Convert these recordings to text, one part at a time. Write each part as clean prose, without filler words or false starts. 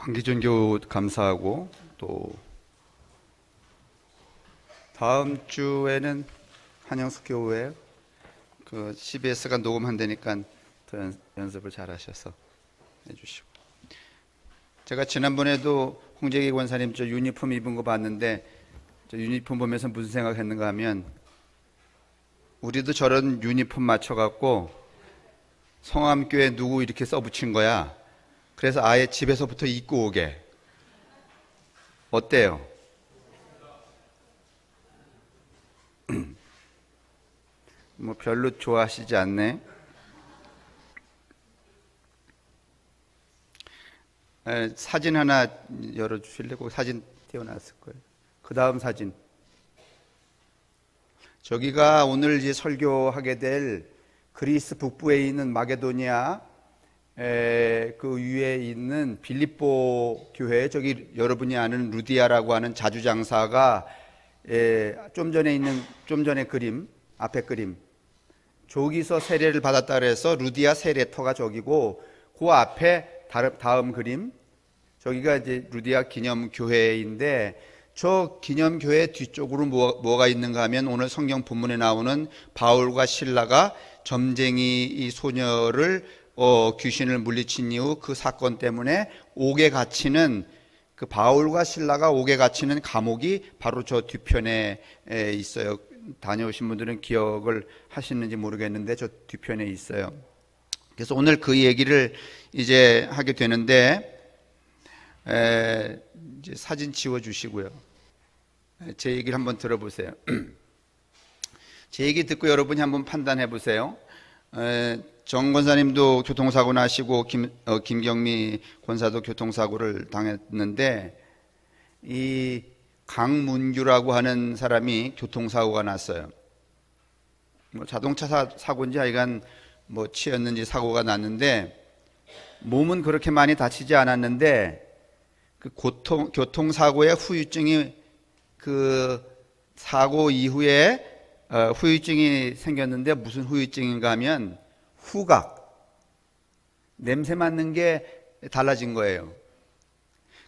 황기준 교우 감사하고, 또 다음 주에는 한영숙 교우의 그 CBS가 녹음한다니까 더 연습을 잘 하셔서 해주시고, 제가 지난번에도 홍재기 권사님 저 유니폼 입은 거 봤는데, 저 유니폼 보면서 무슨 생각했는가 하면, 우리도 저런 유니폼 맞춰갖고 성암교회 누구 이렇게 써붙인 거야. 그래서 아예 집에서부터 입고 오게. 어때요? 뭐 별로 좋아하시지 않네. 사진 하나 열어주실래요? 그 사진 띄워놨을 거예요. 그 다음 사진. 저기가 오늘 이제 설교하게 될 그리스 북부에 있는 마게도니아 그 위에 있는 빌립보 교회, 저기 여러분이 아는 루디아라고 하는 자주장사가 좀 전에 그림, 앞에 그림, 저기서 세례를 받았다 그래서 루디아 세례터가 저기고, 그 앞에 다음 그림, 저기가 이제 루디아 기념교회인데, 저 기념교회 뒤쪽으로 뭐가 있는가 하면, 오늘 성경 본문에 나오는 바울과 실라가 점쟁이 이 소녀를 귀신을 물리친 이후 그 사건 때문에 옥에 갇히는, 그 바울과 실라가 옥에 갇히는 감옥이 바로 저 뒤편에 있어요. 다녀오신 분들은 기억을 하시는지 모르겠는데 저 뒤편에 있어요. 그래서 오늘 그 얘기를 이제 하게 되는데, 이제 사진 지워주시고요. 제 얘기를 한번 들어보세요. 제 얘기 듣고 여러분이 한번 판단해 보세요. 정 권사님도 교통사고 나시고 김경미 권사도 교통사고를 당했는데, 이 강문규라고 하는 사람이 교통사고가 났어요. 뭐 자동차 사고인지 하여간 뭐 치였는지 사고가 났는데, 몸은 그렇게 많이 다치지 않았는데 그 교통사고의 후유증이, 그 사고 이후에 후유증이 생겼는데, 무슨 후유증인가 하면 후각, 냄새 맡는 게 달라진 거예요.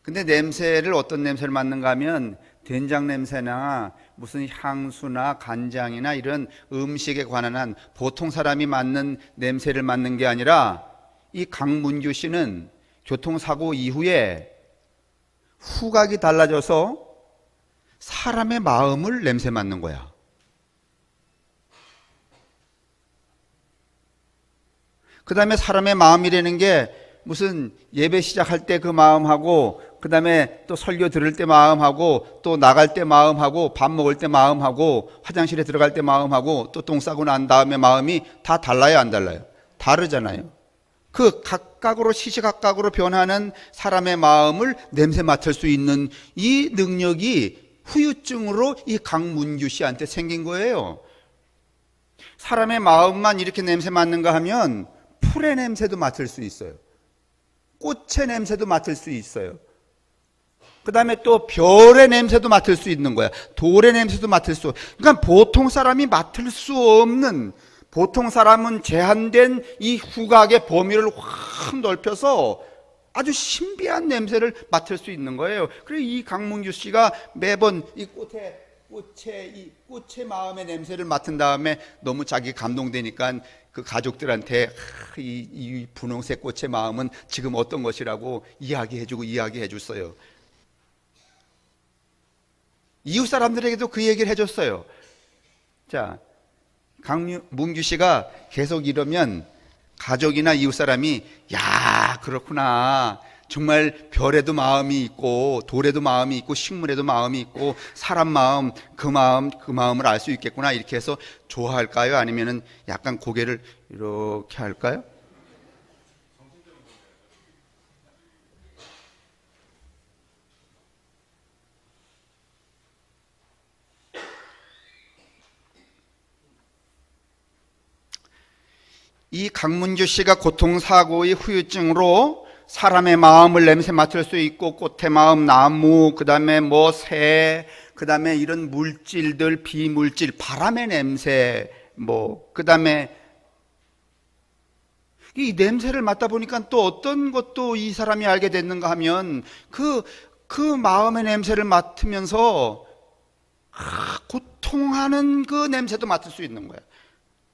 근데 냄새를 어떤 냄새를 맡는가 하면 된장 냄새나 무슨 향수나 간장이나 이런 음식에 관한 한 보통 사람이 맡는 냄새를 맡는 게 아니라, 이 강문규 씨는 교통사고 이후에 후각이 달라져서 사람의 마음을 냄새 맡는 거야. 그 다음에 사람의 마음이라는 게 무슨 예배 시작할 때 그 마음하고, 그 다음에 또 설교 들을 때 마음하고, 또 나갈 때 마음하고, 밥 먹을 때 마음하고, 화장실에 들어갈 때 마음하고, 또 똥 싸고 난 다음에 마음이 다 달라요, 안 달라요? 다르잖아요. 그 각각으로, 시시각각으로 변하는 사람의 마음을 냄새 맡을 수 있는 이 능력이 후유증으로 이 강문규 씨한테 생긴 거예요. 사람의 마음만 이렇게 냄새 맡는가 하면 풀의 냄새도 맡을 수 있어요. 꽃의 냄새도 맡을 수 있어요. 그 다음에 또 별의 냄새도 맡을 수 있는 거야. 돌의 냄새도 맡을 수. 그러니까 보통 사람이 맡을 수 없는, 보통 사람은 제한된 이 후각의 범위를 확 넓혀서 아주 신비한 냄새를 맡을 수 있는 거예요. 그래서 이 강문규 씨가 매번 이 꽃의 마음의 냄새를 맡은 다음에 너무 자기 감동되니까 그 가족들한테 이 분홍색 꽃의 마음은 지금 어떤 것이라고 이야기해 줬어요. 이웃 사람들에게도 그 얘기를 해줬어요. 자, 강문규 씨가 계속 이러면 가족이나 이웃 사람이, 야, 그렇구나, 정말 별에도 마음이 있고 돌에도 마음이 있고 식물에도 마음이 있고 사람 마음, 그 마음을 알 수 있겠구나, 이렇게 해서 좋아할까요? 아니면은 약간 고개를 이렇게 할까요? 이 강문규 씨가 교통사고의 후유증으로 사람의 마음을 냄새 맡을 수 있고, 꽃의 마음, 나무, 그 다음에 뭐 새, 그 다음에 이런 물질들, 비물질, 바람의 냄새, 뭐 그 다음에 이 냄새를 맡다 보니까 또 어떤 것도 이 사람이 알게 됐는가 하면 그 마음의 냄새를 맡으면서 고통하는 그 냄새도 맡을 수 있는 거야.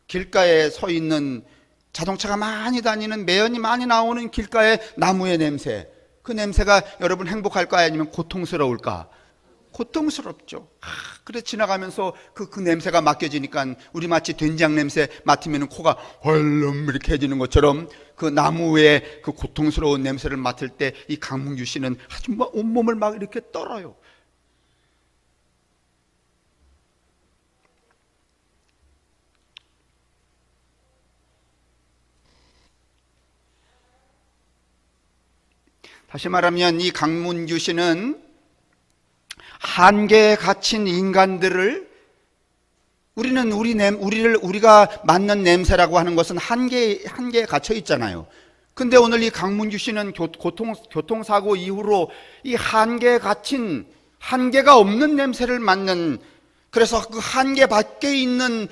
길가에 서 있는 자동차가 많이 다니는 매연이 많이 나오는 길가의 나무의 냄새, 그 냄새가 여러분 행복할까 아니면 고통스러울까? 고통스럽죠. 그래 지나가면서 그 냄새가 맡겨지니까 우리 마치 된장 냄새 맡으면 코가 헐렁 이렇게 해지는 것처럼 그 나무의 그 고통스러운 냄새를 맡을 때 이 강문규 씨는 아주 온몸을 막 이렇게 떨어요. 다시 말하면 이 강문규 씨는 한계에 갇힌 인간들을, 우리가 맡는 냄새라고 하는 것은 한계에 갇혀 있잖아요. 근데 오늘 이 강문규 씨는 교통사고 이후로 이 한계에 갇힌, 한계가 없는 냄새를 맡는, 그래서 그 한계 밖에 있는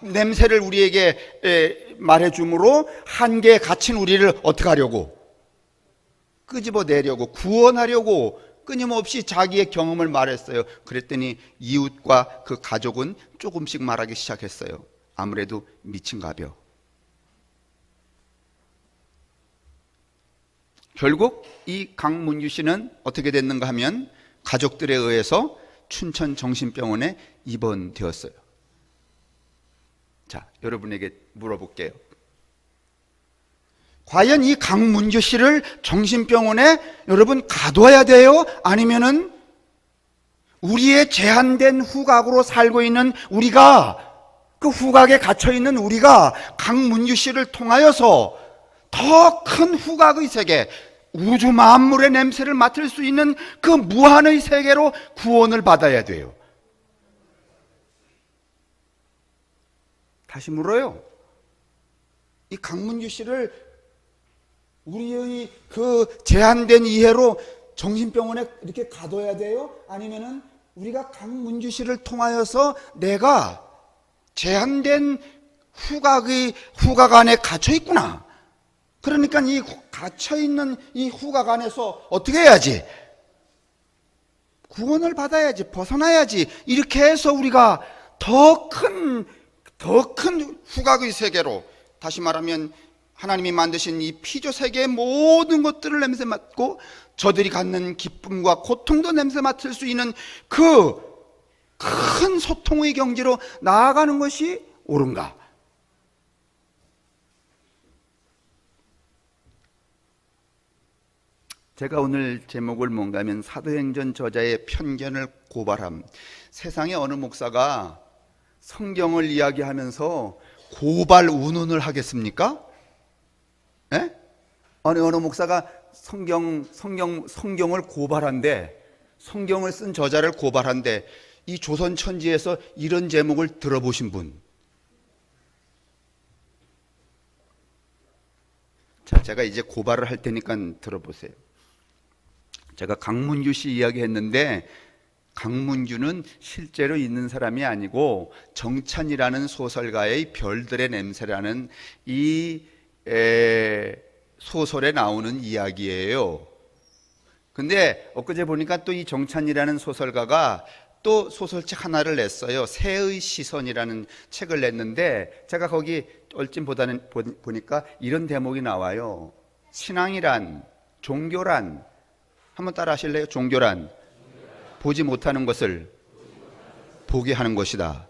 냄새를 우리에게 말해주므로 한계에 갇힌 우리를 어떻게 하려고? 끄집어내려고, 구원하려고 끊임없이 자기의 경험을 말했어요. 그랬더니 이웃과 그 가족은 조금씩 말하기 시작했어요. 아무래도 미친가벼. 결국 이 강문규 씨는 어떻게 됐는가 하면 가족들에 의해서 춘천 정신병원에 입원되었어요. 자, 여러분에게 물어볼게요. 과연 이 강문규 씨를 정신병원에 여러분 가둬야 돼요? 아니면은 우리의 제한된 후각으로 살고 있는 우리가, 그 후각에 갇혀 있는 우리가 강문규 씨를 통하여서 더 큰 후각의 세계, 우주 만물의 냄새를 맡을 수 있는 그 무한의 세계로 구원을 받아야 돼요. 다시 물어요. 이 강문규 씨를 우리의 그 제한된 이해로 정신병원에 이렇게 가둬야 돼요? 아니면은 우리가 강문규 씨를 통하여서 내가 제한된 후각 안에 갇혀 있구나. 그러니까 이 갇혀 있는 이 후각 안에서 어떻게 해야지? 구원을 받아야지, 벗어나야지. 이렇게 해서 우리가 더 큰 후각의 세계로, 다시 말하면 하나님이 만드신 이 피조 세계의 모든 것들을 냄새 맡고 저들이 갖는 기쁨과 고통도 냄새 맡을 수 있는 그 큰 소통의 경지로 나아가는 것이 옳은가? 제가 오늘 제목을 뭔가 하면 사도행전 저자의 편견을 고발함. 세상에 어느 목사가 성경을 이야기하면서 고발 운운을 하겠습니까? 예? 어느 목사가 성경을 고발한대, 성경을 쓴 저자를 고발한대. 이 조선 천지에서 이런 제목을 들어보신 분? 자, 제가 이제 고발을 할 테니까 들어보세요. 제가 강문규 씨 이야기했는데 강문규는 실제로 있는 사람이 아니고 정찬이라는 소설가의 별들의 냄새라는 이 소설에 나오는 이야기예요. 근데 엊그제 보니까 또 이 정찬이라는 소설가가 또 소설책 하나를 냈어요. 새의 시선이라는 책을 냈는데 제가 거기 얼씬 보니까 이런 대목이 나와요. 신앙이란, 종교란, 한번 따라 하실래요? 종교란 보지 못하는 것을 보게 하는 것이다.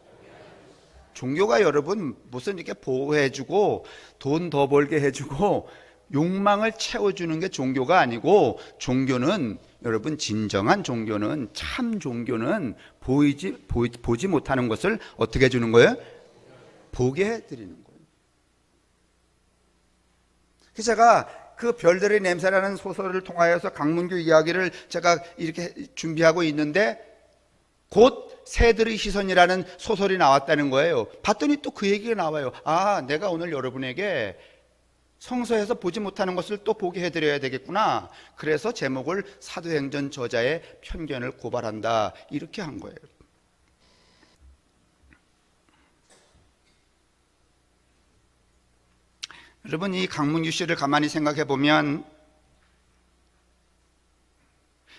종교가 여러분 무슨 이렇게 보호해주고 돈 더 벌게 해주고 욕망을 채워주는 게 종교가 아니고, 종교는 여러분 진정한 종교는, 참 종교는 보지 못하는 것을 어떻게 해주는 거예요? 보게 해드리는 거예요. 그래서 제가 그 별들의 냄새라는 소설을 통하여서 강문규 이야기를 제가 이렇게 준비하고 있는데 곧 새들의 시선이라는 소설이 나왔다는 거예요. 봤더니 또 그 얘기가 나와요. 아, 내가 오늘 여러분에게 성서에서 보지 못하는 것을 또 보게 해드려야 되겠구나. 그래서 제목을 사도행전 저자의 편견을 고발한다, 이렇게 한 거예요. 여러분, 이 강문규 씨를 가만히 생각해 보면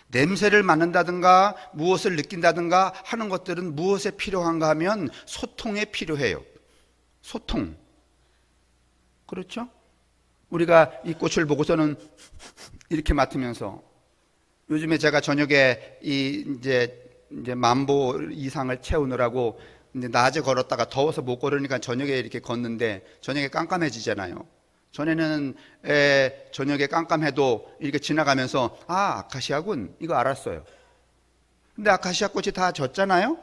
냄새를 맡는다든가 무엇을 느낀다든가 하는 것들은 무엇에 필요한가 하면 소통에 필요해요. 소통. 그렇죠? 우리가 이 꽃을 보고서는 이렇게 맡으면서, 요즘에 제가 저녁에 이제 만보 이상을 채우느라고 이제 낮에 걸었다가 더워서 못 걸으니까 저녁에 이렇게 걷는데 저녁에 깜깜해지잖아요. 전에는 저녁에 깜깜해도 이렇게 지나가면서 아카시아군 이거 알았어요. 근데 아카시아 꽃이 다 졌잖아요.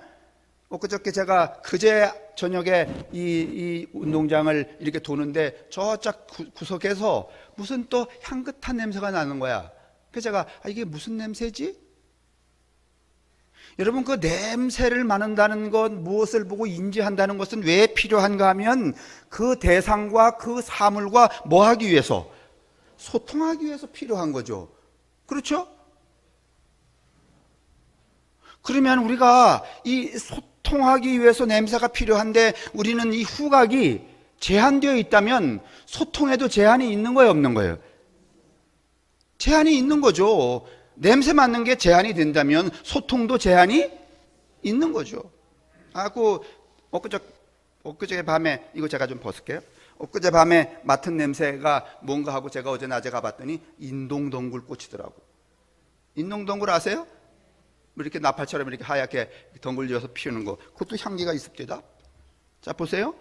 엊그저께 제가 그제 저녁에 이 운동장을 이렇게 도는데 저쪽 구석에서 무슨 또 향긋한 냄새가 나는 거야. 그래서 제가 이게 무슨 냄새지? 여러분, 그 냄새를 맡는다는 것, 무엇을 보고 인지한다는 것은 왜 필요한가 하면 그 대상과 그 사물과 뭐 하기 위해서? 소통하기 위해서 필요한 거죠. 그렇죠? 그러면 우리가 이 소통하기 위해서 냄새가 필요한데 우리는 이 후각이 제한되어 있다면 소통에도 제한이 있는 거예요, 없는 거예요? 제한이 있는 거죠. 냄새 맡는 게 제한이 된다면 소통도 제한이 있는 거죠. 엊그제 밤에, 이거 제가 좀 벗을게요. 엊그제 밤에 맡은 냄새가 뭔가 하고 제가 어제 낮에 가봤더니 인동덩굴 꽃이더라고. 인동덩굴 아세요? 이렇게 나팔처럼 이렇게 하얗게 덩굴 지어서 피우는 거. 그것도 향기가 있습니다. 자, 보세요.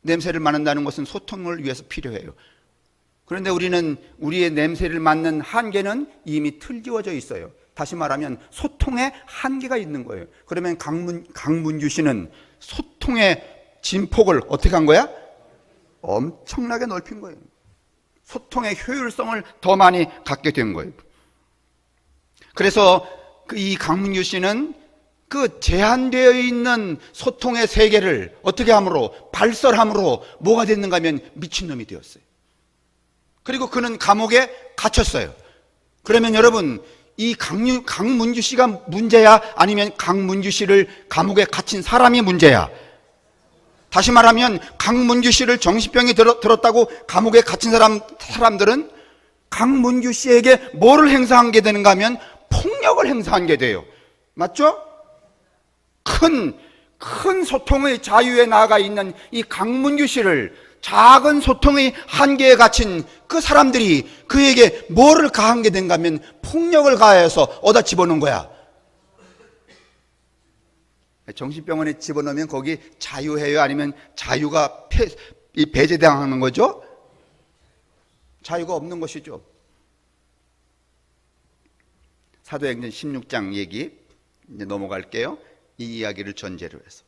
냄새를 맡는다는 것은 소통을 위해서 필요해요. 그런데 우리는 우리의 냄새를 맡는 한계는 이미 틀지어져 있어요. 다시 말하면 소통에 한계가 있는 거예요. 그러면 강문규 씨는 소통의 진폭을 어떻게 한 거야? 엄청나게 넓힌 거예요. 소통의 효율성을 더 많이 갖게 된 거예요. 그래서 이 강문규 씨는 그 제한되어 있는 소통의 세계를 어떻게 함으로, 발설함으로 뭐가 됐는가 하면 미친놈이 되었어요. 그리고 그는 감옥에 갇혔어요. 그러면 여러분, 이 강문규 씨가 문제야? 아니면 강문규 씨를 감옥에 갇힌 사람이 문제야? 다시 말하면 강문규 씨를 정신병이 들었다고 감옥에 갇힌 사람들은 강문규 씨에게 뭐를 행사한 게 되는가 하면 폭력을 행사한 게 돼요. 맞죠? 큰 소통의 자유에 나아가 있는 이 강문규 씨를 작은 소통의 한계에 갇힌 그 사람들이 그에게 뭐를 가한 게 된가 하면 폭력을 가해서 어디다 집어넣은 거야. 정신병원에 집어넣으면 거기 자유해요? 아니면 자유가 배제당하는 거죠? 자유가 없는 것이죠. 사도행전 16장 얘기 이제 넘어갈게요. 이 이야기를 전제로 해서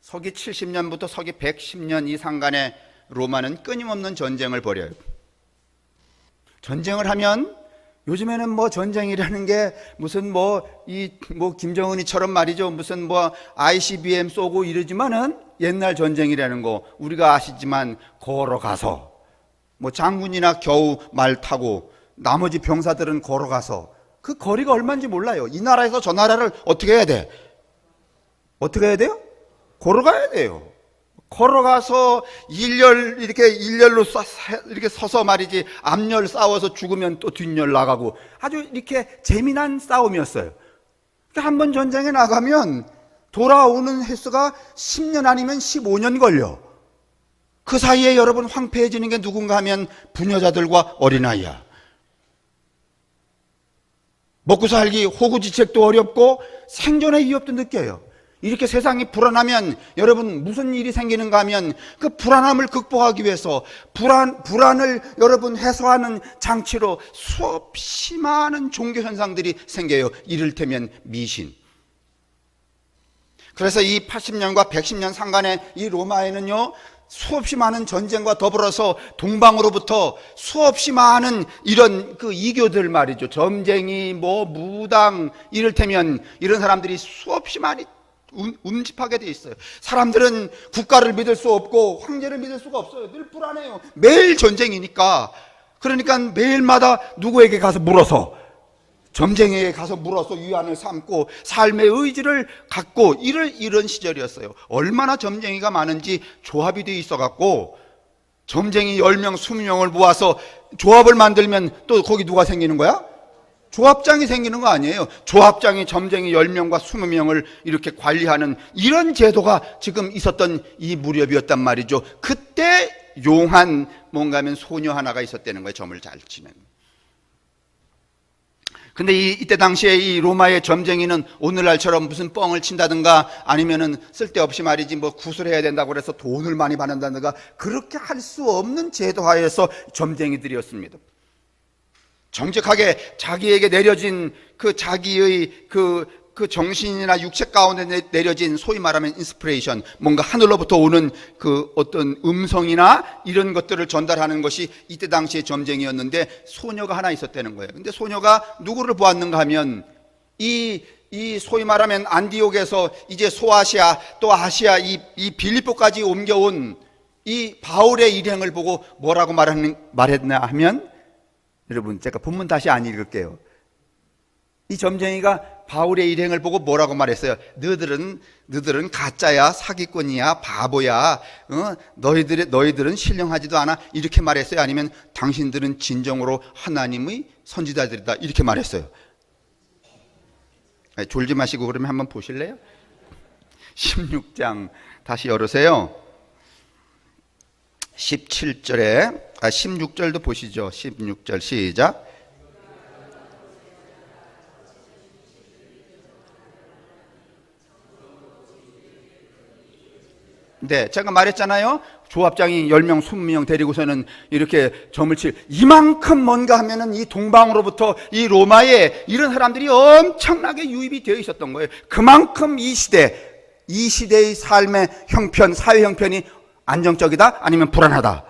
서기 70년부터 서기 110년 이 상간에 로마는 끊임없는 전쟁을 벌여요. 전쟁을 하면 요즘에는 뭐 전쟁이라는 게 무슨 김정은이처럼 말이죠. 무슨 ICBM 쏘고 이러지만은 옛날 전쟁이라는 거 우리가 아시지만 걸어가서 장군이나 겨우 말 타고 나머지 병사들은 걸어가서 그 거리가 얼마인지 몰라요. 이 나라에서 저 나라를 어떻게 해야 돼? 어떻게 해야 돼요? 걸어가야 돼요. 걸어가서 일렬로 이렇게 서서 말이지, 앞열 싸워서 죽으면 또 뒷열 나가고 아주 이렇게 재미난 싸움이었어요. 한번 전쟁에 나가면 돌아오는 횟수가 10년 아니면 15년 걸려. 그 사이에 여러분 황폐해지는 게 누군가 하면 부녀자들과 어린아이야. 먹고 살기 호구지책도 어렵고 생존의 위협도 느껴요. 이렇게 세상이 불안하면 여러분 무슨 일이 생기는가 하면 그 불안함을 극복하기 위해서 불안을 여러분 해소하는 장치로 수없이 많은 종교 현상들이 생겨요. 이를테면 미신. 그래서 이 80년과 110년 상간에 이 로마에는요, 수없이 많은 전쟁과 더불어서 동방으로부터 수없이 많은 이런 그 이교들 말이죠. 점쟁이, 무당, 이를테면 이런 사람들이 수없이 많이 운집하게 돼 있어요. 사람들은 국가를 믿을 수 없고 황제를 믿을 수가 없어요. 늘 불안해요. 매일 전쟁이니까. 그러니까 매일마다 누구에게 가서 물어서 점쟁이에 가서 물어서 위안을 삼고 삶의 의지를 갖고 이런 시절이었어요. 얼마나 점쟁이가 많은지 조합이 돼 있어갖고 점쟁이 10명, 20명을 모아서 조합을 만들면 또 거기 누가 생기는 거야? 조합장이 생기는 거 아니에요. 조합장이 점쟁이 10명과 20명을 이렇게 관리하는 이런 제도가 지금 있었던 이 무렵이었단 말이죠. 그때 용한 뭔가 하면 소녀 하나가 있었다는 거예요. 점을 잘 치는. 근데 이때 당시에 이 로마의 점쟁이는 오늘날처럼 무슨 뻥을 친다든가 아니면은 쓸데없이 말이지 뭐 구슬해야 된다고 그래서 돈을 많이 받는다든가 그렇게 할 수 없는 제도 하에서 점쟁이들이었습니다. 정직하게 자기에게 내려진 그 자기의 그 정신이나 육체 가운데 내려진 소위 말하면 인스피레이션, 뭔가 하늘로부터 오는 그 어떤 음성이나 이런 것들을 전달하는 것이 이때 당시의 점쟁이였는데 소녀가 하나 있었다는 거예요. 근데 소녀가 누구를 보았는가 하면 이 소위 말하면 안디옥에서 이제 소아시아 또 아시아 이 빌립보까지 옮겨온 이 바울의 일행을 보고 뭐라고 말했나 하면, 여러분 제가 본문 다시 안 읽을게요. 이 점쟁이가 바울의 일행을 보고 뭐라고 말했어요? 너희들은 가짜야, 사기꾼이야, 바보야, 너희들은 신령하지도 않아, 이렇게 말했어요? 아니면 당신들은 진정으로 하나님의 선지자들이다, 이렇게 말했어요? 졸지 마시고 그러면 한번 보실래요? 16장 다시 열으세요. 16절도 보시죠. 16절 시작. 네, 제가 말했잖아요. 조합장이 10명, 20명 데리고서는 이렇게 점을 이만큼 뭔가 하면은 이 동방으로부터 이 로마에 이런 사람들이 엄청나게 유입이 되어 있었던 거예요. 그만큼 이 시대의 삶의 형편, 사회 형편이 안정적이다? 아니면 불안하다?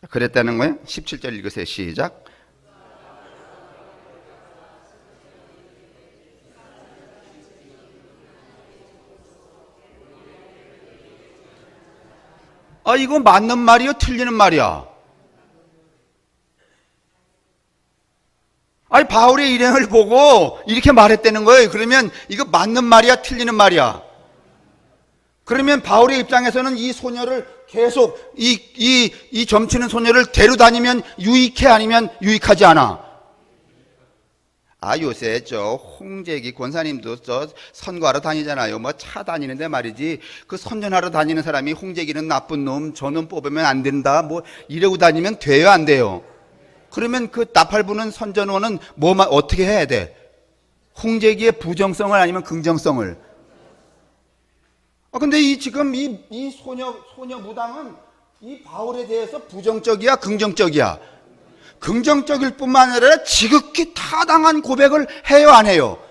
그랬다는 거예요. 17절 읽으세요. 시작. 이거 맞는 말이요? 틀리는 말이야? 바울의 일행을 보고 이렇게 말했다는 거예요. 그러면 이거 맞는 말이야? 틀리는 말이야? 그러면 바울의 입장에서는 이 소녀를 계속 이 점치는 소녀를 데려다니면 유익해? 아니면 유익하지 않아? 요새 홍재기 권사님도 선거하러 다니잖아요. 뭐 차 다니는데 말이지, 그 선전하러 다니는 사람이 홍재기는 나쁜 놈, 저놈 뽑으면 안 된다, 뭐 이러고 다니면 돼요, 안 돼요? 그러면 그 나팔 부는 선전원은 어떻게 해야 돼? 홍재기의 부정성을 아니면 긍정성을? 근데 지금 이 소녀 무당은 이 바울에 대해서 부정적이야, 긍정적이야? 긍정적일 뿐만 아니라 지극히 타당한 고백을 해요, 안 해요?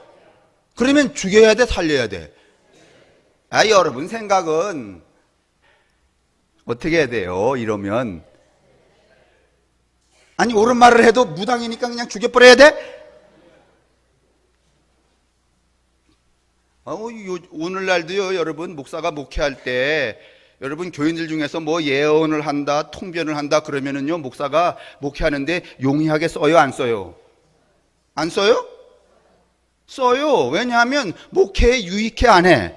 그러면 죽여야 돼, 살려야 돼? 여러분 생각은 어떻게 해야 돼요? 이러면 옳은 말을 해도 무당이니까 그냥 죽여버려야 돼? 오늘날도요, 여러분 목사가 목회할 때 여러분 교인들 중에서 뭐 예언을 한다, 통변을 한다 그러면은요, 목사가 목회하는데 용이하게 써요, 안 써요? 안 써요? 써요. 왜냐하면 목회에 유익해, 안 해?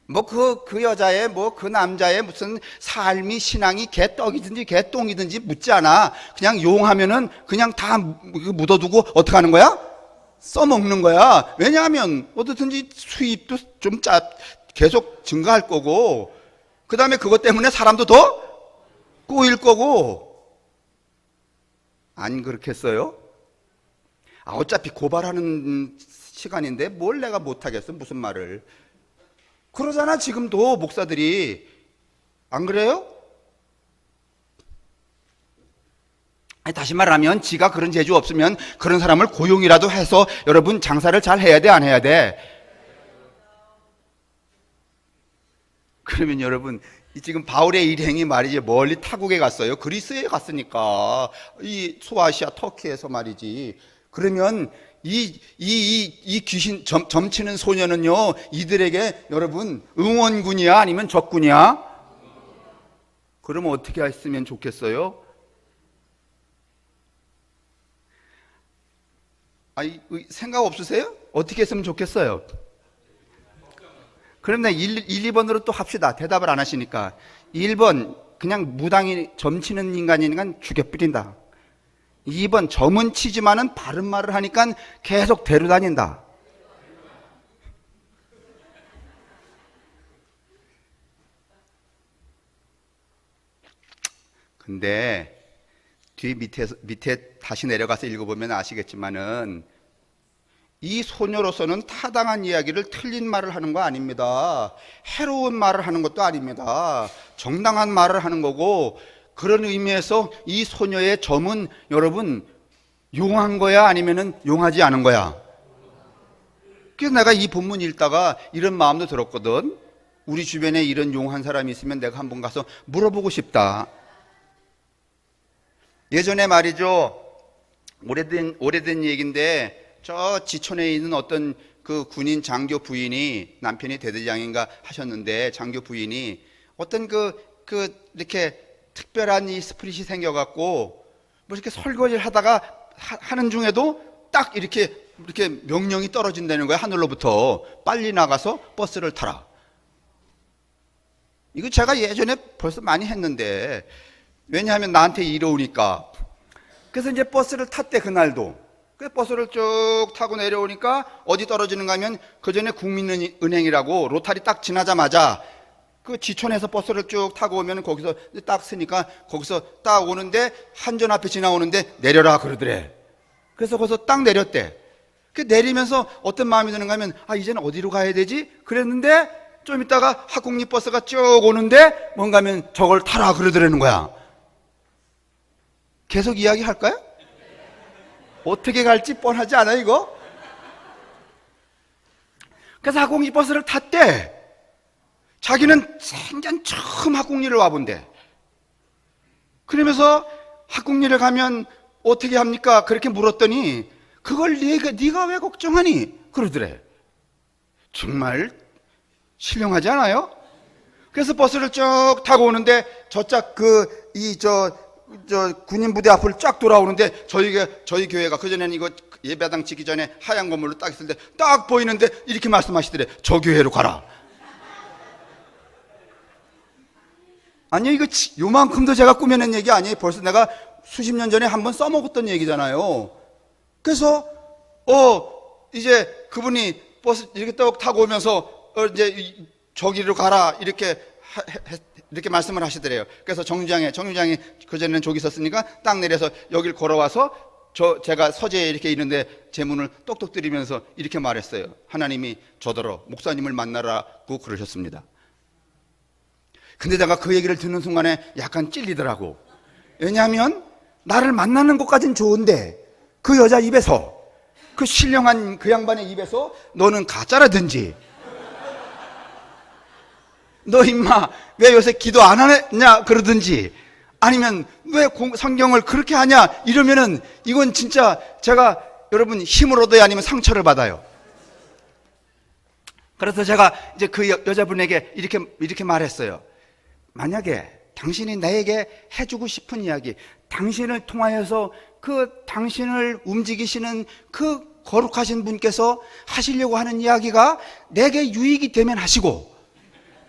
뭐 그 여자의 그 남자의 무슨 삶이, 신앙이 개떡이든지 개똥이든지 묻지 않아. 그냥 용하면은 그냥 다 묻어두고 어떻게 하는 거야? 써먹는 거야. 왜냐하면 어떻든지 수입도 좀 계속 증가할 거고, 그 다음에 그것 때문에 사람도 더 꼬일 거고. 안 그렇겠어요? 어차피 고발하는 시간인데 뭘 내가 못하겠어, 무슨 말을. 그러잖아 지금도 목사들이. 안 그래요? 다시 말하면 지가 그런 재주 없으면 그런 사람을 고용이라도 해서 여러분 장사를 잘 해야 돼, 안 해야 돼? 그러면 여러분 지금 바울의 일행이 말이지 멀리 타국에 갔어요. 그리스에 갔으니까, 이 소아시아 터키에서 말이지. 그러면 이 귀신 점치는 소녀는요, 이들에게 여러분 응원군이야, 아니면 적군이야? 그러면 어떻게 했으면 좋겠어요? 생각 없으세요? 어떻게 했으면 좋겠어요? 그럼 내 1, 2번으로 또 합시다. 대답을 안 하시니까. 1번, 그냥 무당이 점치는 인간이니까 죽여버린다. 2번, 점은 치지만은 바른 말을 하니까 계속 데려다닌다. 근데 뒤 밑에 다시 내려가서 읽어보면 아시겠지만은 이 소녀로서는 타당한 이야기를 틀린 말을 하는 거 아닙니다. 해로운 말을 하는 것도 아닙니다. 정당한 말을 하는 거고, 그런 의미에서 이 소녀의 점은 여러분 용한 거야 아니면은 용하지 않은 거야? 그래서 내가 이 본문 읽다가 이런 마음도 들었거든. 우리 주변에 이런 용한 사람이 있으면 내가 한번 가서 물어보고 싶다. 예전에 말이죠, 오래된 얘기인데, 저 지촌에 있는 어떤 그 군인 장교 부인이, 남편이 대대장인가 하셨는데, 장교 부인이 어떤 이렇게 특별한 이 스프릿이 생겨갖고, 뭐 이렇게 설거지를 하다가 하는 중에도 딱 이렇게 명령이 떨어진다는 거야, 하늘로부터. 빨리 나가서 버스를 타라. 이거 제가 예전에 벌써 많이 했는데, 왜냐하면 나한테 이러우니까. 그래서 이제 버스를 탔대, 그날도. 그래서 버스를 쭉 타고 내려오니까 어디 떨어지는가 하면 그 전에 국민은행이라고 로타리 딱 지나자마자 그 지촌에서 버스를 쭉 타고 오면 거기서 딱 쓰니까 거기서 딱 오는데 한전 앞에 지나오는데 내려라 그러더래. 그래서 거기서 딱 내렸대. 그 내리면서 어떤 마음이 드는가 하면 이제는 어디로 가야 되지? 그랬는데 좀 있다가 학국립 버스가 쭉 오는데 뭔가 하면 저걸 타라 그러더라는 거야. 계속 이야기할까요? 어떻게 갈지 뻔하지 않아 이거? 그래서 학공리 버스를 탔대. 자기는 생전 처음 학공리를 와본대. 그러면서 학공리를 가면 어떻게 합니까? 그렇게 물었더니 그걸 네가 왜 걱정하니? 그러더래. 정말 신령하지 않아요? 그래서 버스를 쭉 타고 오는데 저짝 군인 부대 앞을 쫙 돌아오는데 저희 교회가 그전에는 이거 예배당 짓기 전에 하얀 건물로 딱 있을 때 딱 보이는데 이렇게 말씀하시더래. 저 교회로 가라. 아니 이거 요만큼도 제가 꾸며낸 얘기 아니에요. 벌써 내가 수십 년 전에 한번 써먹었던 얘기잖아요. 그래서 이제 그분이 버스 이렇게 떡 타고 오면서 이제 저기로 가라 이렇게 말씀을 하시더래요. 그래서 정류장에 그전에는 저기 있었으니까 딱 내려서 여길 걸어와서 제가 서재에 이렇게 있는데 제 문을 똑똑 들이면서 이렇게 말했어요. 하나님이 저더러 목사님을 만나라고 그러셨습니다. 근데 내가 그 얘기를 듣는 순간에 약간 찔리더라고. 왜냐하면 나를 만나는 것까진 좋은데 그 여자 입에서, 그 신령한 그 양반의 입에서 너는 가짜라든지, 너 임마 왜 요새 기도 안 하냐 그러든지, 아니면 왜 성경을 그렇게 하냐 이러면은 이건 진짜 제가 여러분 힘을 얻어야 아니면 상처를 받아요. 그래서 제가 이제 그 여자분에게 이렇게 말했어요. 만약에 당신이 나에게 해주고 싶은 이야기, 당신을 통하여서 당신을 움직이시는 그 거룩하신 분께서 하시려고 하는 이야기가 내게 유익이 되면 하시고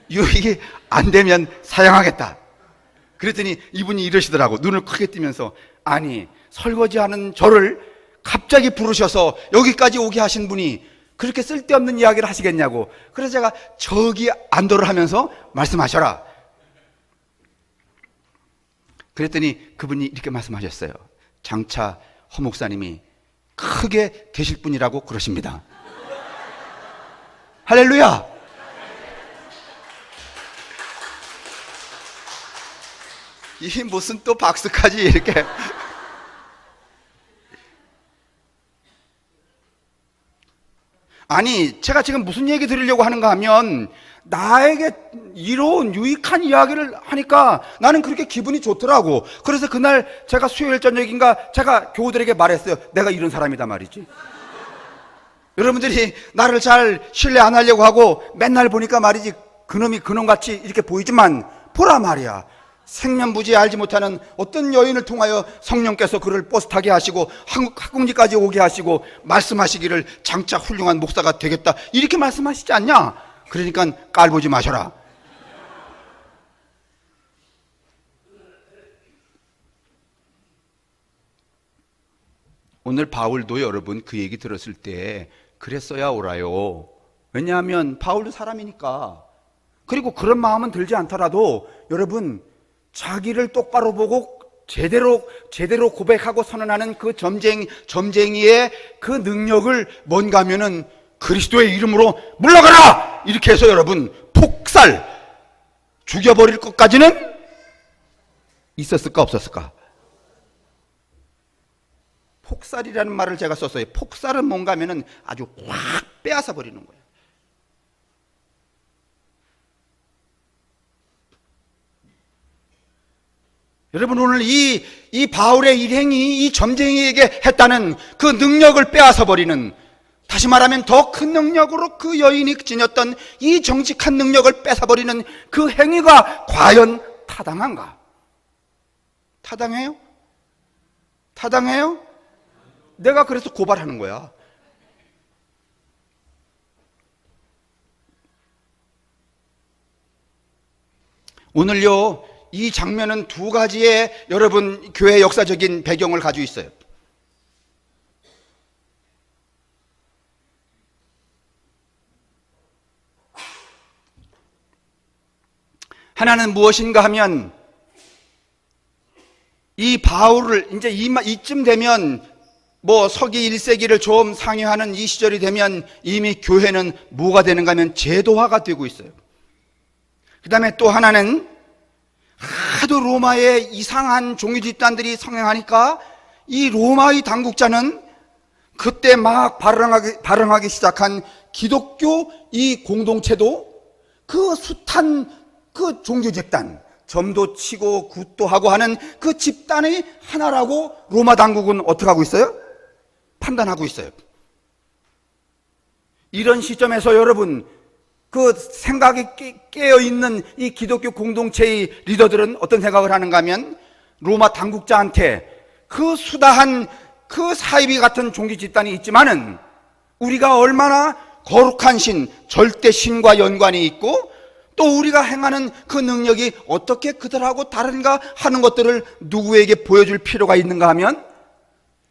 유익이 안 되면 사양하겠다. 그랬더니 이분이 이러시더라고. 눈을 크게 뜨면서, 아니 설거지하는 저를 갑자기 부르셔서 여기까지 오게 하신 분이 그렇게 쓸데없는 이야기를 하시겠냐고. 그래서 제가 저기 안도를 하면서 말씀하셔라. 그랬더니 그분이 이렇게 말씀하셨어요. 장차 허 목사님이 크게 되실 분이라고 그러십니다. 할렐루야. 이 무슨 또 박수까지 이렇게. 아니 제가 지금 무슨 얘기 드리려고 하는가 하면, 나에게 이로운 유익한 이야기를 하니까 나는 그렇게 기분이 좋더라고. 그래서 그날 제가 수요일 저녁인가 제가 교우들에게 말했어요. 내가 이런 사람이다 말이지. 여러분들이 나를 잘 신뢰 안 하려고 하고 맨날 보니까 말이지 그놈이 그놈같이 이렇게 보이지만 보라 말이야. 생면부지에 알지 못하는 어떤 여인을 통하여 성령께서 그를 버스 타게 하시고 학궁지까지 오게 하시고 말씀하시기를 장차 훌륭한 목사가 되겠다 이렇게 말씀하시지 않냐? 그러니까 깔보지 마셔라. 오늘 바울도 여러분 그 얘기 들었을 때 그랬어야 옳아요. 왜냐하면 바울도 사람이니까. 그리고 그런 마음은 들지 않더라도 여러분 자기를 똑바로 보고 제대로 고백하고 선언하는 그 점쟁이의 그 능력을 뭔가 하면은 그리스도의 이름으로 물러가라! 이렇게 해서 여러분 폭살 죽여버릴 것까지는 있었을까 없었을까? 폭살이라는 말을 제가 썼어요. 폭살은 뭔가 하면은 아주 확 빼앗아 버리는 거예요. 여러분 오늘 이 바울의 일행이 이 점쟁이에게 했다는 그 능력을 빼앗아 버리는, 다시 말하면 더 큰 능력으로 그 여인이 지녔던 이 정직한 능력을 뺏어 버리는 그 행위가 과연 타당한가? 타당해요? 타당해요? 내가 그래서 고발하는 거야. 오늘요 이 장면은 두 가지의 여러분 교회 역사적인 배경을 가지고 있어요. 하나는 무엇인가 하면 이 바울을 이제 이쯤 되면 뭐 서기 1세기를 좀 상회하는 이 시절이 되면 이미 교회는 뭐가 되는가 하면 제도화가 되고 있어요. 그 다음에 또 하나는 하도 로마의 이상한 종교 집단들이 성행하니까 이 로마의 당국자는 그때 막 발흥하기 시작한 기독교 이 공동체도 그 숱한 그 종교 집단, 점도 치고 굿도 하고 하는 그 집단의 하나라고 로마 당국은 어떻게 하고 있어요? 판단하고 있어요. 이런 시점에서 여러분 그 생각이 깨어있는 이 기독교 공동체의 리더들은 어떤 생각을 하는가 하면 로마 당국자한테 그 수다한 그 사이비 같은 종교 집단이 있지만은 우리가 얼마나 거룩한 신, 절대 신과 연관이 있고 또 우리가 행하는 그 능력이 어떻게 그들하고 다른가 하는 것들을 누구에게 보여줄 필요가 있는가 하면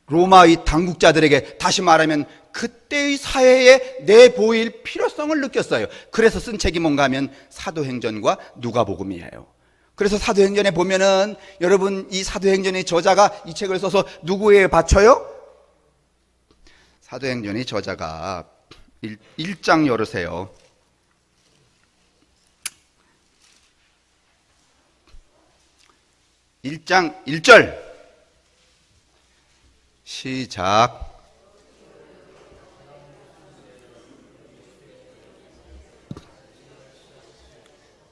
로마의 당국자들에게, 다시 말하면 그때의 사회에 내보일 필요성을 느꼈어요. 그래서 쓴 책이 뭔가 하면 사도행전과 누가복음이에요. 그래서 사도행전에 보면은 여러분 이 사도행전의 저자가 이 책을 써서 누구에게 바쳐요? 사도행전의 저자가 1장 열으세요. 1장 1절 시작.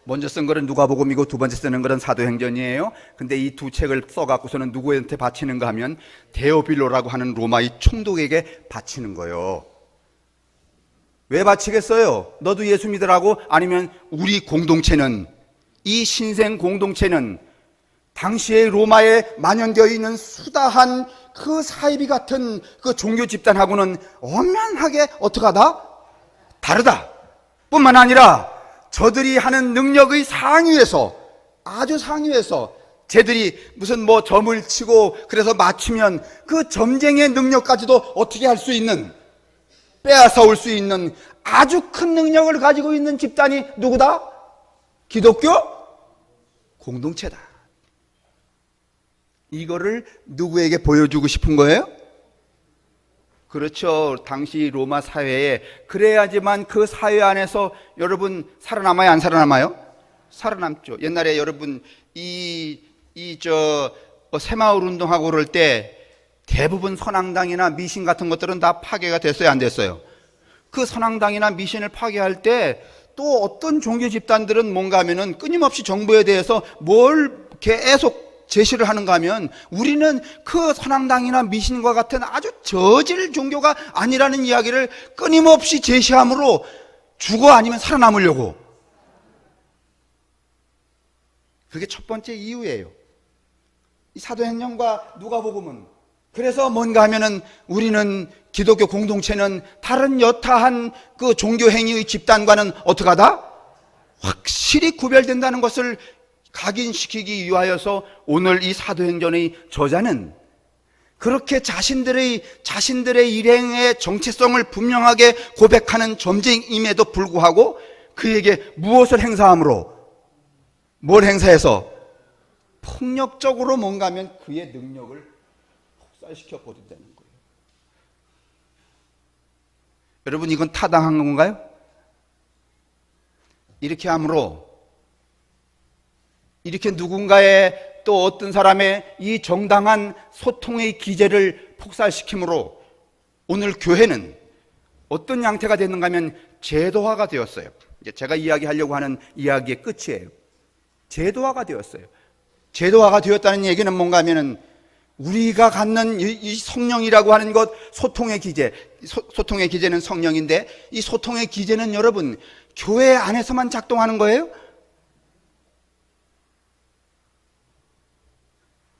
먼저 쓴 거는 누가복음이고 두 번째 쓰는 거는 사도행전이에요. 근데 이 두 책을 써갖고서는 누구한테 바치는가 하면 데오빌로라고 하는 로마의 총독에게 바치는 거예요. 왜 바치겠어요? 너도 예수 믿으라고? 아니면 우리 공동체는, 이 신생 공동체는 당시에 로마에 만연되어 있는 수다한 그 사이비 같은 그 종교 집단하고는 엄연하게 어떻게 하다? 다르다. 뿐만 아니라 저들이 하는 능력의 상위에서, 아주 상위에서 쟤들이 무슨 뭐 점을 치고 그래서 맞추면 그 점쟁이의 능력까지도 어떻게 할 수 있는, 빼앗아 올 수 있는 아주 큰 능력을 가지고 있는 집단이 누구다? 기독교 공동체다. 이거를 누구에게 보여주고 싶은 거예요? 그렇죠. 당시 로마 사회에 그래야지만 그 사회 안에서 여러분 살아남아요, 안 살아남아요? 살아남죠. 옛날에 여러분 새마을 운동하고 그럴 때 대부분 선앙당이나 미신 같은 것들은 다 파괴가 됐어요, 안 됐어요? 그 선앙당이나 미신을 파괴할 때 또 어떤 종교 집단들은 뭔가 하면은 끊임없이 정부에 대해서 뭘 계속 제시를 하는가 하면 우리는 그 선앙당이나 미신과 같은 아주 저질 종교가 아니라는 이야기를 끊임없이 제시함으로 죽어 아니면 살아남으려고. 그게 첫 번째 이유예요. 이 사도행전과 누가복음은 그래서 뭔가 하면은 우리는 기독교 공동체는 다른 여타한 그 종교 행위의 집단과는 어떻게 하다? 확실히 구별된다는 것을 각인시키기 위하여서 오늘 이 사도행전의 저자는 그렇게 자신들의 일행의 정체성을 분명하게 고백하는 점쟁임에도 불구하고 그에게 무엇을 행사함으로, 뭘 행사해서 폭력적으로 뭔가 하면 그의 능력을 폭살시켜 버린다는 거예요. 여러분, 이건 타당한 건가요? 이렇게 함으로, 이렇게 누군가의 또 어떤 사람의 이 정당한 소통의 기제를 폭살시킴으로 오늘 교회는 어떤 양태가 됐는가 하면 제도화가 되었어요. 이제 제가 이야기하려고 하는 이야기의 끝이에요. 제도화가 되었어요. 제도화가 되었다는 얘기는 뭔가 하면은 우리가 갖는 이 성령이라고 하는 것, 소통의 기제, 소통의 기제는 성령인데 이 소통의 기제는 여러분 교회 안에서만 작동하는 거예요?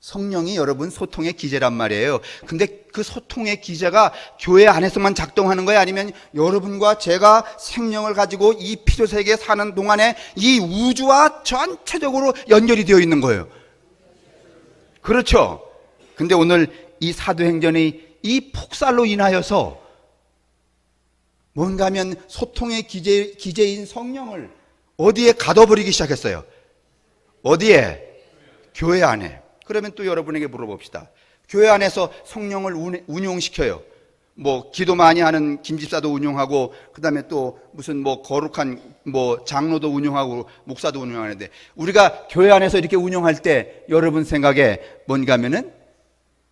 성령이 여러분 소통의 기제란 말이에요. 근데 그 소통의 기제가 교회 안에서만 작동하는 거예요? 아니면 여러분과 제가 생명을 가지고 이 피조세계에 사는 동안에 이 우주와 전체적으로 연결이 되어 있는 거예요? 그렇죠. 근데 오늘 이 사도행전의 이 폭살로 인하여서 뭔가 하면 소통의 기제인 성령을 어디에 가둬버리기 시작했어요? 어디에? 교회 안에. 그러면 또 여러분에게 물어봅시다. 교회 안에서 성령을 운용시켜요. 뭐 기도 많이 하는 김집사도 운용하고 그다음에 또 무슨 뭐 거룩한 뭐 장로도 운용하고 목사도 운용하는데 우리가 교회 안에서 이렇게 운용할 때 여러분 생각에 뭔가 하면은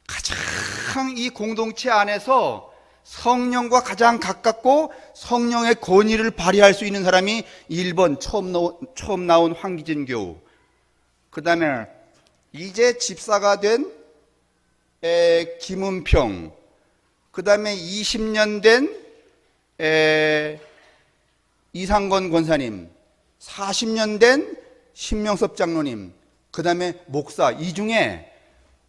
가장 이 공동체 안에서 성령과 가장 가깝고 성령의 권위를 발휘할 수 있는 사람이 1번 처음 나온 황기진 교우, 그 다음에 이제 집사가 된 김은평, 그 다음에 20년 된 이상건 권사님, 40년 된 신명섭 장로님, 그 다음에 목사. 이 중에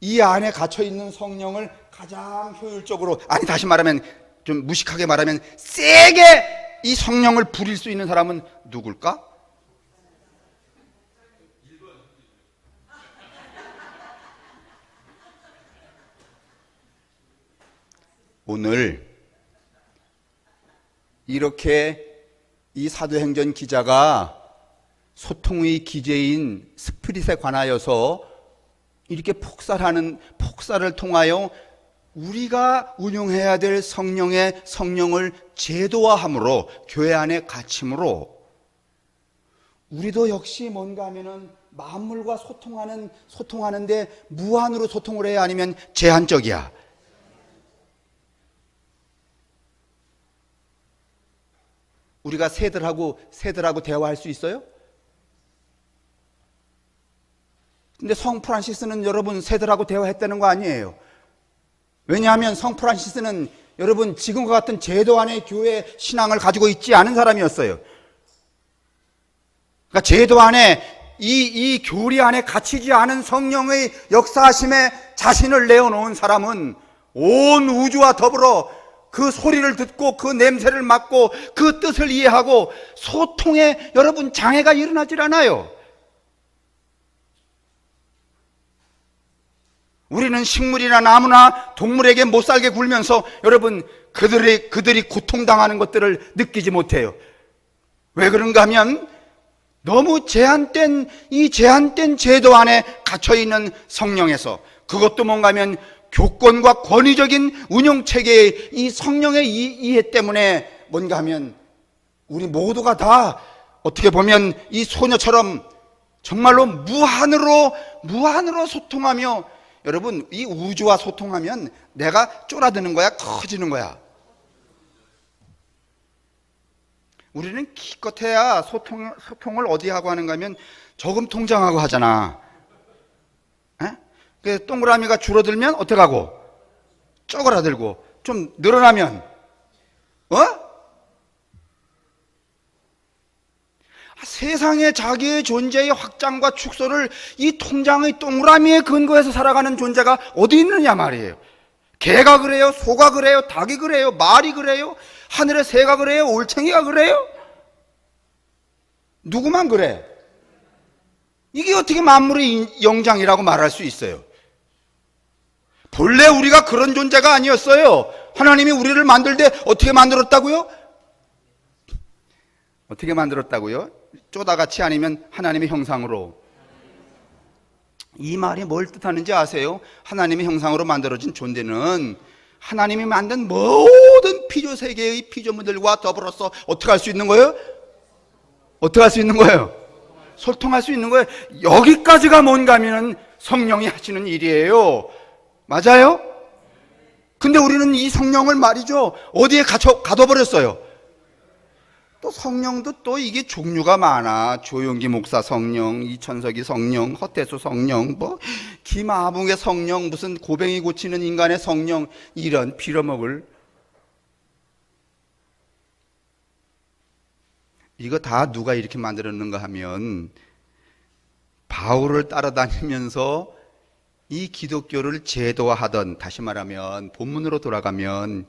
이 안에 갇혀있는 성령을 가장 효율적으로, 아니 다시 말하면 좀 무식하게 말하면 세게 이 성령을 부릴 수 있는 사람은 누굴까? 오늘 이렇게 이 사도행전 기자가 소통의 기제인 스피릿에 관하여서 이렇게 폭살을 통하여 우리가 운용해야 될 성령을 제도화함으로 교회 안에 갇힘으로 우리도 역시 뭔가 하면은 만물과 소통하는데 무한으로 소통을 해야 아니면 제한적이야? 우리가 새들하고 대화할 수 있어요? 근데 성 프란시스는 여러분 새들하고 대화했다는 거 아니에요. 왜냐하면 성 프란시스는 여러분 지금과 같은 제도 안의 교회 신앙을 가지고 있지 않은 사람이었어요. 그러니까 제도 안에 이 교리 안에 갇히지 않은 성령의 역사하심에 자신을 내어놓은 사람은 온 우주와 더불어 그 소리를 듣고 그 냄새를 맡고 그 뜻을 이해하고 소통에 여러분 장애가 일어나질 않아요. 우리는 식물이나 나무나 동물에게 못 살게 굴면서 여러분 그들이 고통당하는 것들을 느끼지 못해요. 왜 그런가 하면 너무 제한된 제도 안에 갇혀있는 성령에서, 그것도 뭔가 하면 교권과 권위적인 운영체계의 이 성령의 이해 때문에 뭔가 하면 우리 모두가 다 어떻게 보면 이 소녀처럼 정말로 무한으로 소통하며, 여러분 이 우주와 소통하면 내가 쫄아드는 거야, 커지는 거야? 우리는 기껏해야 소통을 어디 하고 하는가 하면 저금통장하고 하잖아. 그 동그라미가 줄어들면 어떻게 하고? 쪼그라들고. 좀 늘어나면 세상에 자기의 존재의 확장과 축소를 이 통장의 동그라미에 근거해서 살아가는 존재가 어디 있느냐 말이에요. 개가 그래요? 소가 그래요? 닭이 그래요? 말이 그래요? 하늘의 새가 그래요? 올챙이가 그래요? 누구만 그래? 이게 어떻게 만물의 영장이라고 말할 수 있어요? 본래 우리가 그런 존재가 아니었어요. 하나님이 우리를 만들 때 어떻게 만들었다고요? 어떻게 만들었다고요? 쪼다같이 아니면 하나님의 형상으로. 이 말이 뭘 뜻하는지 아세요? 하나님의 형상으로 만들어진 존재는 하나님이 만든 모든 피조세계의 피조물들과 더불어서 어떻게 할 수 있는 거예요? 어떻게 할 수 있는 거예요? 소통할 수 있는 거예요. 여기까지가 뭔가 하면 성령이 하시는 일이에요. 맞아요? 근데 우리는 이 성령을 말이죠, 어디에 가둬버렸어요? 또 성령도 또 이게 종류가 많아. 조용기 목사 성령, 이천석이 성령, 허태수 성령, 뭐 김아붕의 성령, 무슨 고뱅이 고치는 인간의 성령, 이런 빌어먹을. 이거 다 누가 이렇게 만들었는가 하면 바울을 따라다니면서 이 기독교를 제도화하던, 다시 말하면 본문으로 돌아가면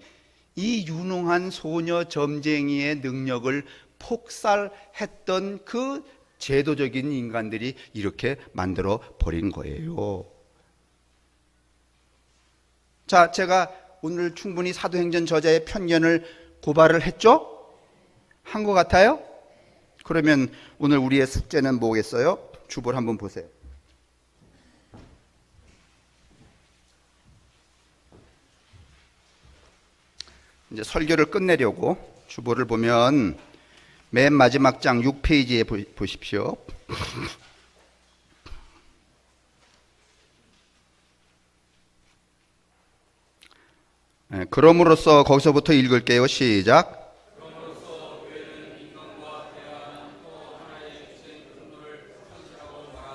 이 유능한 소녀 점쟁이의 능력을 폭살했던 그 제도적인 인간들이 이렇게 만들어 버린 거예요. 자, 제가 오늘 충분히 사도행전 저자의 편견을 고발을 했죠? 한 것 같아요? 그러면 오늘 우리의 숙제는 뭐겠어요? 주보를 한번 보세요. 이제 설교를 끝내려고 주보를 보면 맨 마지막 장 6페이지에 보십시오. 네, 그럼으로써 거기서부터 읽을게요. 시작.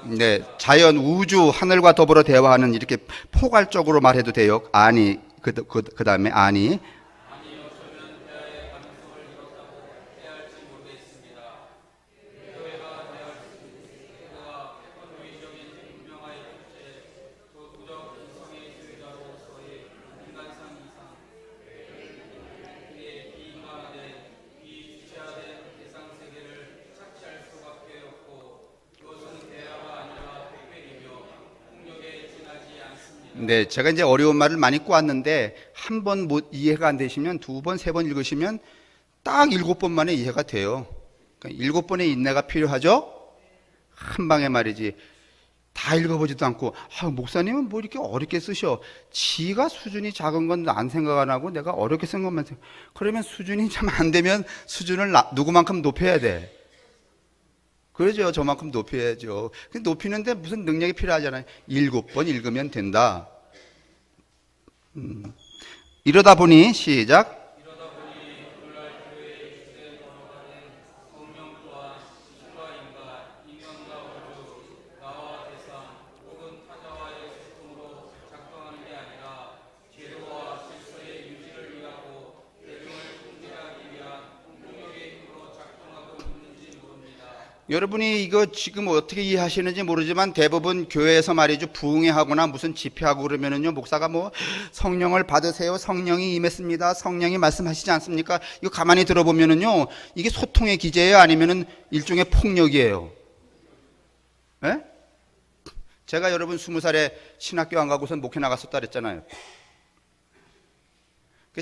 네, 자연, 우주, 하늘과 더불어 대화하는, 이렇게 포괄적으로 말해도 돼요. 아니, 그 다음에 아니. 네, 제가 이제 어려운 말을 많이 꼬았는데 한 번 못 이해가 안 되시면 두 번, 세 번 읽으시면 딱 7번 만에 이해가 돼요. 그러니까 7번의 인내가 필요하죠? 한 방에 말이지. 다 읽어보지도 않고, 목사님은 뭐 이렇게 어렵게 쓰셔. 지가 수준이 작은 건 안 생각 안 하고 내가 어렵게 쓴 것만 생각. 그러면 수준이 참 안 되면 수준을 누구만큼 높여야 돼? 그러죠. 저만큼 높여야죠. 높이는데 무슨 능력이 필요하잖아요. 7번 읽으면 된다. 이러다 보니 시작. 여러분이 이거 지금 어떻게 이해하시는지 모르지만 대부분 교회에서 말이죠, 부흥회하거나 무슨 집회하고 그러면은요, 목사가 뭐 성령을 받으세요, 성령이 임했습니다, 성령이 말씀하시지 않습니까? 이거 가만히 들어보면은요, 이게 소통의 기제예요, 아니면은 일종의 폭력이에요? 예? 제가 여러분 20살에 신학교 안 가고선 목회 나갔었다 그랬잖아요.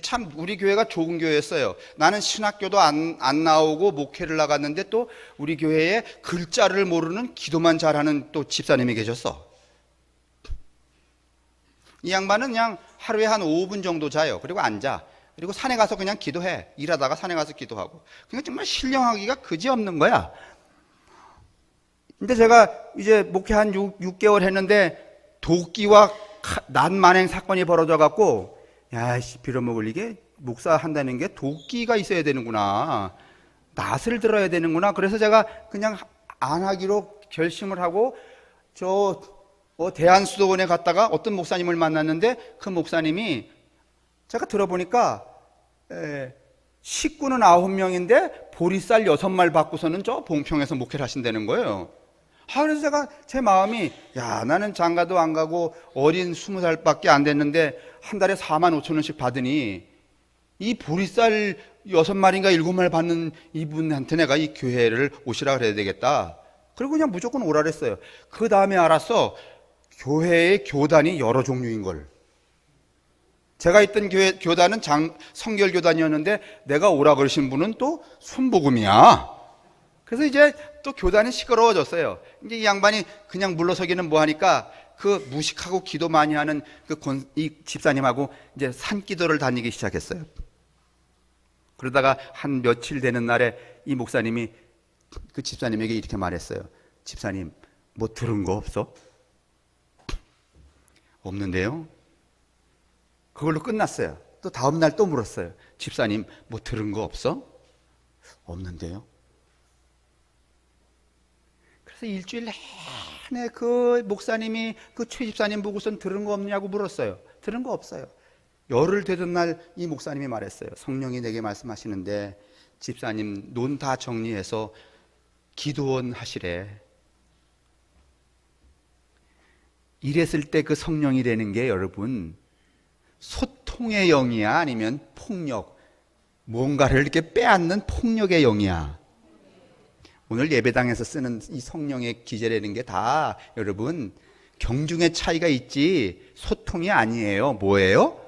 참 우리 교회가 좋은 교회였어요. 나는 신학교도 안 나오고 목회를 나갔는데 또 우리 교회에 글자를 모르는 기도만 잘하는 또 집사님이 계셨어. 이 양반은 그냥 하루에 한 5분 정도 자요. 그리고 앉아. 그리고 산에 가서 그냥 기도해. 일하다가 산에 가서 기도하고. 그러니까 정말 신령하기가 그지없는 거야. 근데 제가 이제 목회 한 6개월 했는데 도끼와 난만행 사건이 벌어져 갖고, 야씨, 빌어먹을, 이게 목사 한다는 게 도끼가 있어야 되는구나, 낫을 들어야 되는구나. 그래서 제가 그냥 안 하기로 결심을 하고 대한수도원에 갔다가 어떤 목사님을 만났는데 그 목사님이 제가 들어보니까 식구는 9명인데 보리쌀 6말 받고서는 저 봉평에서 목회를 하신다는 거예요. 그래서 제 마음이, 나는 장가도 안 가고 어린 20살밖에 안 됐는데 한 달에 4만 5천 원씩 받으니 이 보리쌀 6마리인가 7말 받는 이분한테 내가 이 교회를 오시라 그래야 되겠다. 그리고 그냥 무조건 오라 그랬어요. 그 다음에 알았어. 교회의 교단이 여러 종류인 걸. 제가 있던 교단은 성결교단이었는데 내가 오라 그러신 분은 또 순복음이야. 그래서 이제 또 교단이 시끄러워졌어요. 이제 이 양반이 그냥 물러서기는 뭐하니까 그 무식하고 기도 많이 하는 이 집사님하고 이제 산기도를 다니기 시작했어요. 그러다가 한 며칠 되는 날에 이 목사님이 그 집사님에게 이렇게 말했어요. 집사님, 뭐 들은 거 없어? 없는데요? 그걸로 끝났어요. 또 다음 날 또 물었어요. 집사님, 뭐 들은 거 없어? 없는데요? 그래서 일주일 내내 그 목사님이 그 최 집사님 보고선 들은 거 없냐고 물었어요. 들은 거 없어요. 열흘 되던 날 이 목사님이 말했어요. 성령이 내게 말씀하시는데 집사님 논 다 정리해서 기도원 하시래. 이랬을 때 그 성령이라는 게 여러분 소통의 영이야 아니면 폭력, 뭔가를 이렇게 빼앗는 폭력의 영이야. 오늘 예배당에서 쓰는 이 성령의 기제라는 게 다 여러분 경중의 차이가 있지 소통이 아니에요. 뭐예요?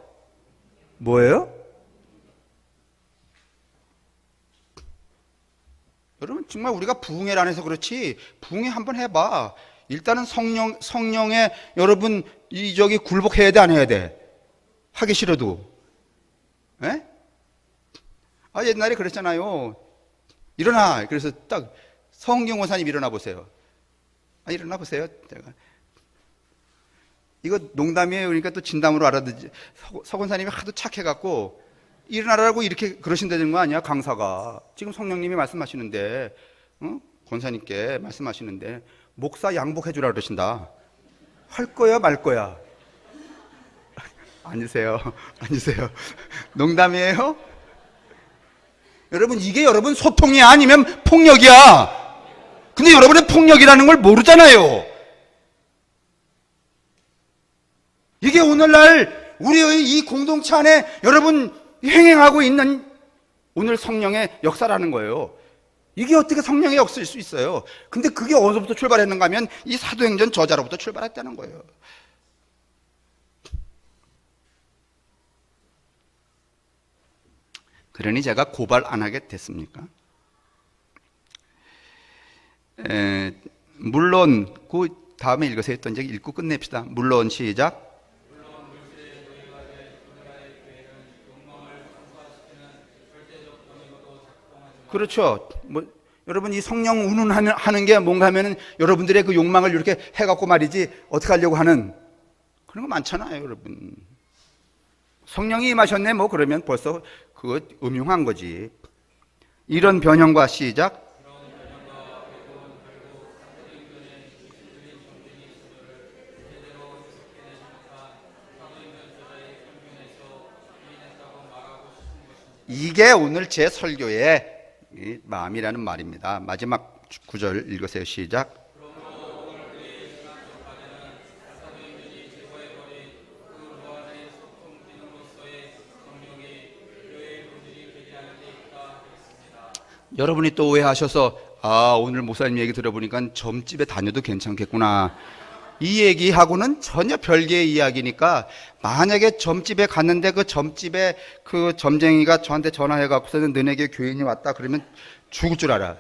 여러분 정말 우리가 부흥회를 안 해서 그렇지 부흥회 한번 해봐. 일단은 성령의 여러분 저기 굴복해야 돼 안 해야 돼? 하기 싫어도. 에? 옛날에 그랬잖아요. 일어나. 그래서 딱 성경 원사님 일어나 보세요. 일어나 보세요. 제가 이거 농담이에요. 그러니까 또 진담으로 알아듣지. 서 권사님이 하도 착해갖고 일어나라고 이렇게 그러신다는 거 아니야? 강사가 지금 성령님이 말씀하시는데, 권사님께 말씀하시는데 목사 양복해주라 그러신다. 할 거야 말 거야? 앉으세요. 농담이에요? 여러분 이게 여러분 소통이 아니면 폭력이야. 근데 여러분은 폭력이라는 걸 모르잖아요. 이게 오늘날 우리의 이 공동체 안에 여러분 행행하고 있는 오늘 성령의 역사라는 거예요. 이게 어떻게 성령의 역사일 수 있어요? 근데 그게 어디서부터 출발했는가 하면 이 사도행전 저자로부터 출발했다는 거예요. 그러니 제가 고발 안 하게 됐습니까? 물론 그 다음에 읽으세요. 했던 적 읽고 끝냅시다. 물론 시작. 그렇죠. 여러분 이 성령 운운하는 게 뭔가 하면은 여러분들의 그 욕망을 이렇게 해갖고 말이지 어떻게 하려고 하는 그런 거 많잖아요, 여러분. 성령이 임하셨네, 그러면 벌써 그거 음흉한 거지. 이런 변형과 시작. 이게 오늘 제 설교의 마음이라는 말입니다. 마지막 구절 읽으세요. 시작. 여러분이 또 오해하셔서 오늘 목사님 얘기 들어보니까 점집에 다녀도 괜찮겠구나. 이 얘기하고는 전혀 별개의 이야기니까 만약에 점집에 갔는데 그 점집에 그 점쟁이가 저한테 전화해갖고서는 너네게 교인이 왔다 그러면 죽을 줄 알아.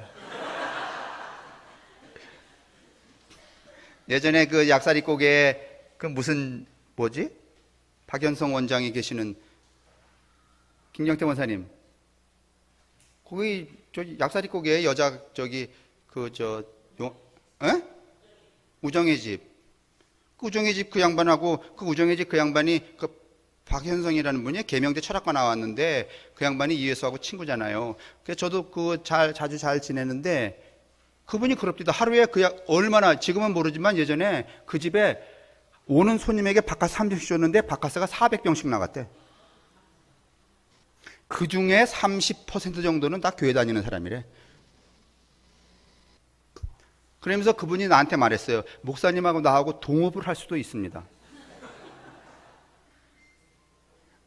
예전에 그 약사리고개에 그 무슨 박연성 원장이 계시는 김경태 원사님 거기 약사리고개에 여자 우정의 집 우정의 집 그 양반하고 그 우정의 집 그 양반이 그 박현성이라는 분이 계명대 철학과 나왔는데 그 양반이 이예수하고 친구잖아요. 그래서 저도 자주 잘 지내는데 그분이 그럽디다. 하루에 얼마나 지금은 모르지만 예전에 그 집에 오는 손님에게 바카스 한 병씩 줬는데 바카스가 400병씩 나갔대. 그 중에 30% 정도는 다 교회 다니는 사람이래. 그러면서 그분이 나한테 말했어요. 목사님하고 나하고 동업을 할 수도 있습니다.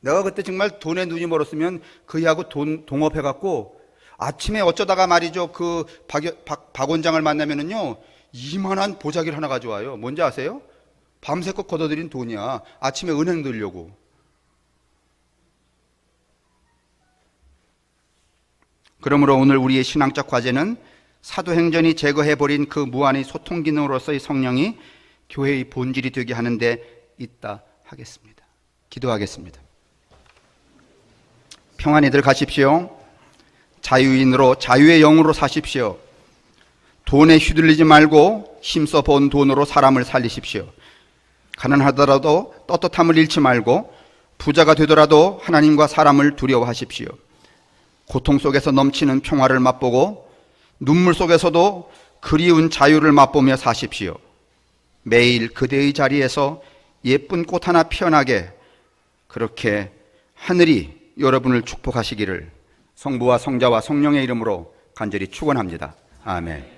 내가 그때 정말 돈에 눈이 멀었으면 그이하고 동업해갖고 아침에 어쩌다가 말이죠. 그 박 원장을 만나면은요, 이만한 보자기를 하나 가져와요. 뭔지 아세요? 밤새껏 걷어들인 돈이야. 아침에 은행 들려고. 그러므로 오늘 우리의 신앙적 과제는 사도행전이 제거해버린 그 무한의 소통 기능으로서의 성령이 교회의 본질이 되게 하는 데 있다 하겠습니다. 기도하겠습니다. 평안히들 가십시오. 자유인으로 자유의 영으로 사십시오. 돈에 휘둘리지 말고 힘써 번 돈으로 사람을 살리십시오. 가난하더라도 떳떳함을 잃지 말고 부자가 되더라도 하나님과 사람을 두려워하십시오. 고통 속에서 넘치는 평화를 맛보고 눈물 속에서도 그리운 자유를 맛보며 사십시오. 매일 그대의 자리에서 예쁜 꽃 하나 피어나게 그렇게 하늘이 여러분을 축복하시기를 성부와 성자와 성령의 이름으로 간절히 축원합니다. 아멘.